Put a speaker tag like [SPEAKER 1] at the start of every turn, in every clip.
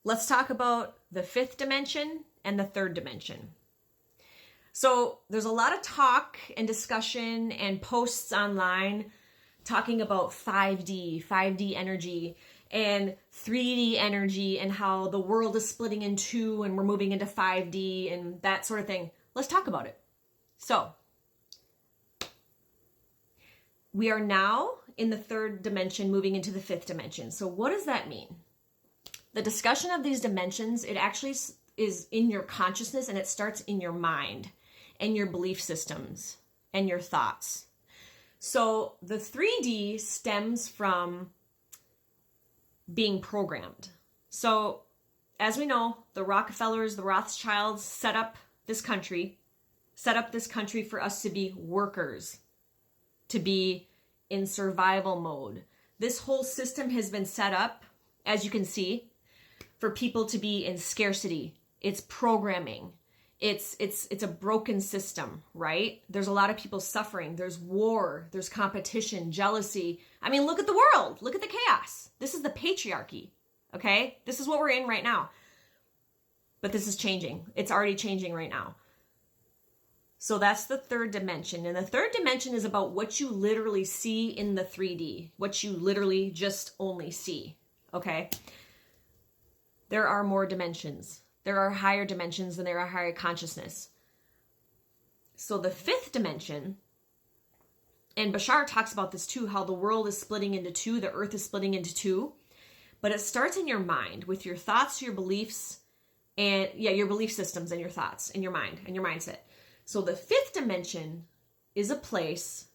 [SPEAKER 1] let's talk about the fifth dimension and the third dimension. So there's a lot of talk and discussion and posts online talking about 5D energy and 3D energy and how the world is splitting in two and we're moving into 5D and that sort of thing. Let's talk about it. So we are now in the third dimension, moving into the fifth dimension. So what does that mean? The discussion of these dimensions, it actually is in your consciousness, and it starts in your mind and your belief systems and your thoughts. So the 3D stems from being programmed. So as we know, the Rockefellers, the Rothschilds set up this country for us to be workers, to be in survival mode. This whole system has been set up, as you can see, for people to be in scarcity. It's programming. It's a broken system, right? There's a lot of people suffering. There's war, there's competition, jealousy. I mean, look at the world. Look at the chaos. This is the patriarchy, okay? This is what we're in right now. But this is changing. It's already changing right now. So that's the third dimension. And the third dimension is about what you literally see in the 3D, what you literally just only see, okay? There are more dimensions. There are higher dimensions and there are higher consciousness. So the fifth dimension, and Bashar talks about this too, how the world is splitting into two, the earth is splitting into two, but it starts in your mind with your thoughts, your beliefs, and your belief systems and your thoughts and your mind and your mindset. So the fifth dimension is a place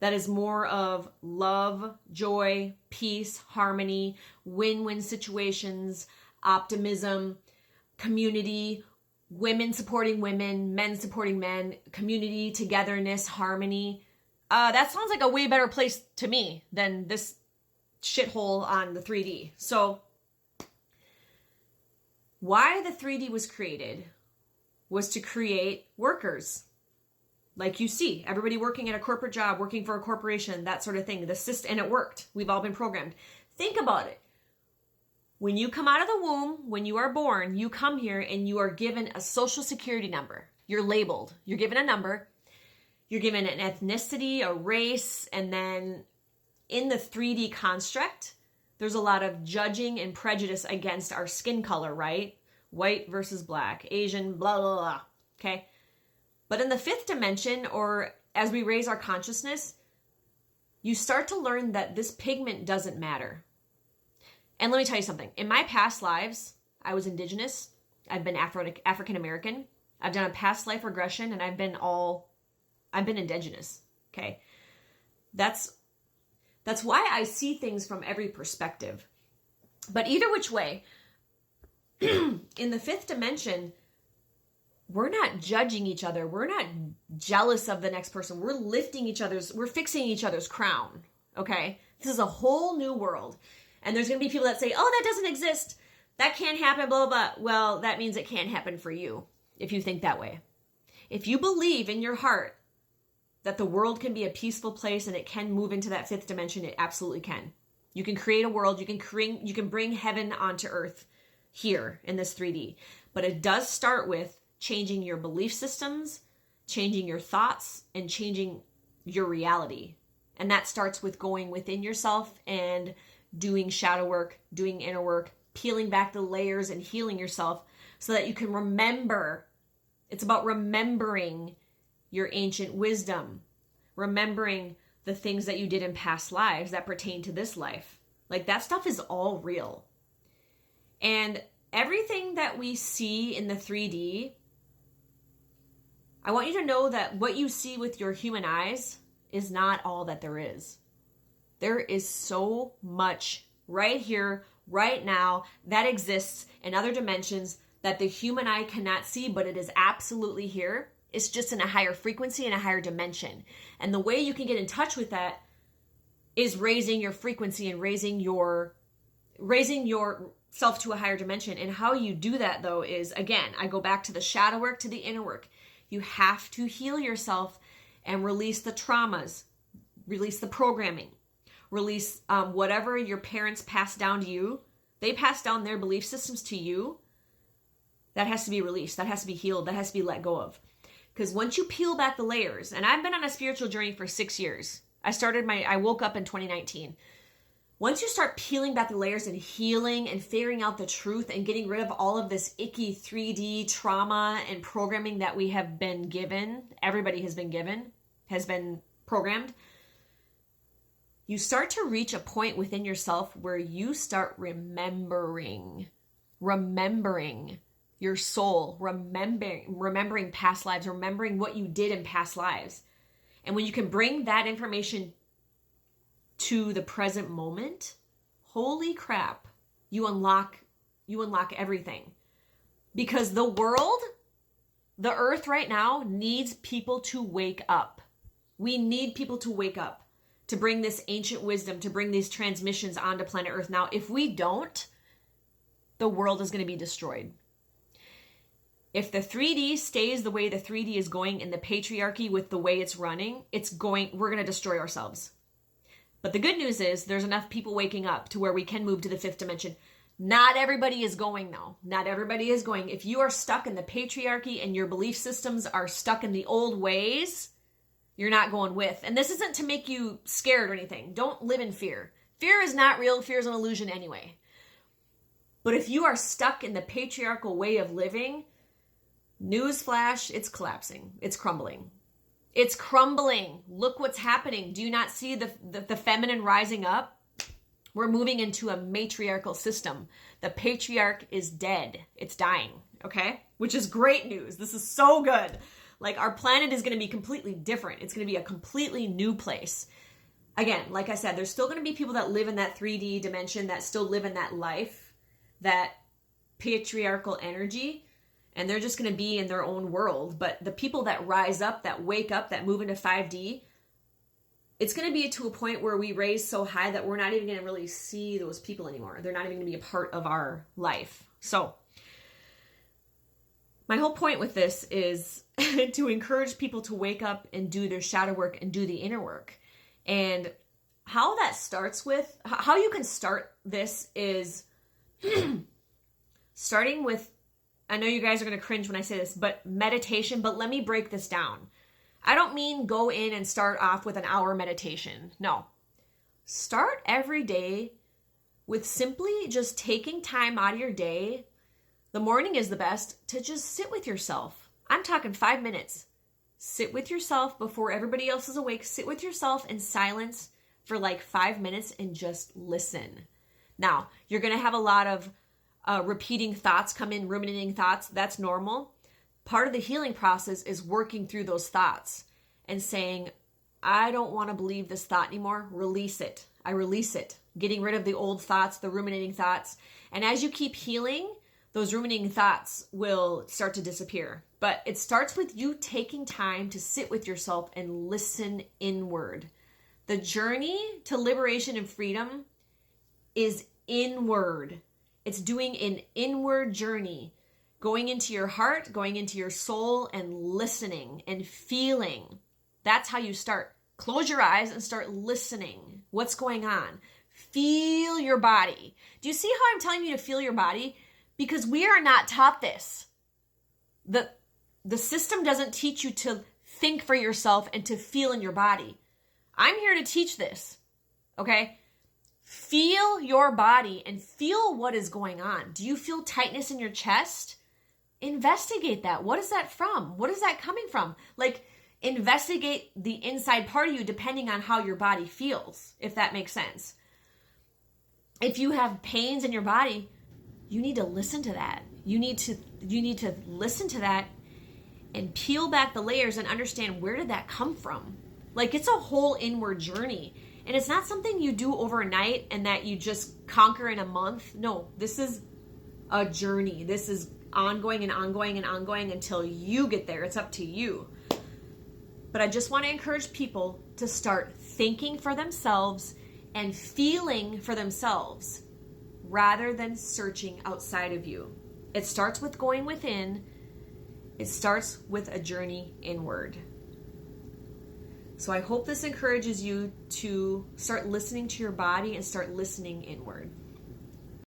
[SPEAKER 1] that is more of love, joy, peace, harmony, win-win situations, optimism, community, women supporting women, men supporting men, community, togetherness, harmony. That sounds like a way better place to me than this shithole on the 3D. So why the 3D was created was to create workers. Like you see, everybody working at a corporate job, working for a corporation, that sort of thing. The system, and it worked. We've all been programmed. Think about it. When you come out of the womb, when you are born, you come here and you are given a social security number. You're labeled. You're given a number. You're given an ethnicity, a race, and then in the 3D construct, there's a lot of judging and prejudice against our skin color, right? White versus black, Asian, blah, blah, blah, okay? But in the fifth dimension, or as we raise our consciousness, you start to learn that this pigment doesn't matter. And let me tell you something. In my past lives, I was indigenous. I've been African American. I've done a past life regression, and I've been indigenous, okay? That's why I see things from every perspective. But either which way, in the fifth dimension, we're not judging each other. We're not jealous of the next person. We're we're fixing each other's crown, okay? This is a whole new world. And there's going to be people that say, oh, that doesn't exist. That can't happen, blah, blah, blah. Well, that means it can't happen for you if you think that way. If you believe in your heart that the world can be a peaceful place and it can move into that fifth dimension, it absolutely can. You can create a world. You can bring heaven onto earth here in this 3D. But it does start with changing your belief systems, changing your thoughts, and changing your reality. And that starts with going within yourself and doing shadow work, doing inner work, peeling back the layers and healing yourself so that you can remember. It's about remembering your ancient wisdom, remembering the things that you did in past lives that pertain to this life. Like, that stuff is all real. And everything that we see in the 3D, I want you to know that what you see with your human eyes is not all that there is. There is so much right here, right now, that exists in other dimensions that the human eye cannot see, but it is absolutely here. It's just in a higher frequency and a higher dimension. And the way you can get in touch with that is raising your frequency and raising yourself to a higher dimension. And how you do that, though, is, again, I go back to the shadow work, to the inner work. You have to heal yourself and release the traumas, release the programming, release whatever your parents passed down to you they pass down their belief systems to you, that has to be released. That has to be healed. That has to be let go of. Because once you peel back the layers, and I've been on a spiritual journey for 6 years. I woke up in 2019. Once you start peeling back the layers and healing and figuring out the truth and getting rid of all of this icky 3D trauma and programming that we have been given, everybody has been programmed, you start to reach a point within yourself where you start remembering your soul, remembering past lives, remembering what you did in past lives. And when you can bring that information to the present moment, holy crap, you unlock everything. Because the world, the earth right now needs people to wake up. We need people to wake up, to bring this ancient wisdom, to bring these transmissions onto planet Earth. Now, if we don't, the world is going to be destroyed. If the 3D stays the way the 3D is going in the patriarchy with the way it's running, we're going to destroy ourselves. But the good news is there's enough people waking up to where we can move to the 5th dimension. Not everybody is going though. Not everybody is going. If you are stuck in the patriarchy and your belief systems are stuck in the old ways, you're not going with. And this isn't to make you scared or anything. Don't live in fear. Fear is not real. Fear is an illusion anyway. But if you are stuck in the patriarchal way of living, newsflash, it's collapsing. It's crumbling. It's crumbling. Look what's happening. Do you not see the feminine rising up? We're moving into a matriarchal system. The patriarch is dead. It's dying, okay? Which is great news. This is so good. Like, our planet is going to be completely different. It's going to be a completely new place. Again, like I said, there's still going to be people that live in that 3D dimension, that still live in that life, that patriarchal energy, and they're just going to be in their own world. But the people that rise up, that wake up, that move into 5D, it's going to be to a point where we raise so high that we're not even going to really see those people anymore. They're not even going to be a part of our life. So my whole point with this is to encourage people to wake up and do their shadow work and do the inner work. And how that starts with, how you can start this is starting with, I know you guys are going to cringe when I say this, but meditation. But let me break this down. I don't mean go in and start off with an hour meditation. No. Start every day with simply just taking time out of your day. The morning is the best to just sit with yourself. I'm talking 5 minutes. Sit with yourself before everybody else is awake. Sit with yourself in silence for like 5 minutes and just listen. Now, you're going to have a lot of repeating thoughts come in, ruminating thoughts. That's normal. Part of the healing process is working through those thoughts and saying, I don't want to believe this thought anymore. Release it. I release it. Getting rid of the old thoughts, the ruminating thoughts. And as you keep healing, those ruminating thoughts will start to disappear. But it starts with you taking time to sit with yourself and listen inward. The journey to liberation and freedom is inward. It's doing an inward journey, going into your heart, going into your soul, and listening and feeling. That's how you start. Close your eyes and start listening. What's going on? Feel your body. Do you see how I'm telling you to feel your body? Because we are not taught this. The system doesn't teach you to think for yourself and to feel in your body. I'm here to teach this, okay? Feel your body and feel what is going on. Do you feel tightness in your chest? Investigate that. What is that from? What is that coming from? Like, investigate the inside part of you depending on how your body feels, if that makes sense. If you have pains in your body, you need to listen to that. You need to listen to that and peel back the layers and understand, where did that come from? Like, it's a whole inward journey. And it's not something you do overnight and that you just conquer in a month. No, this is a journey. This is ongoing and ongoing and ongoing until you get there. It's up to you. But I just want to encourage people to start thinking for themselves and feeling for themselves rather than searching outside of you. It starts with going within. It starts with a journey inward. So I hope this encourages you to start listening to your body and start listening inward.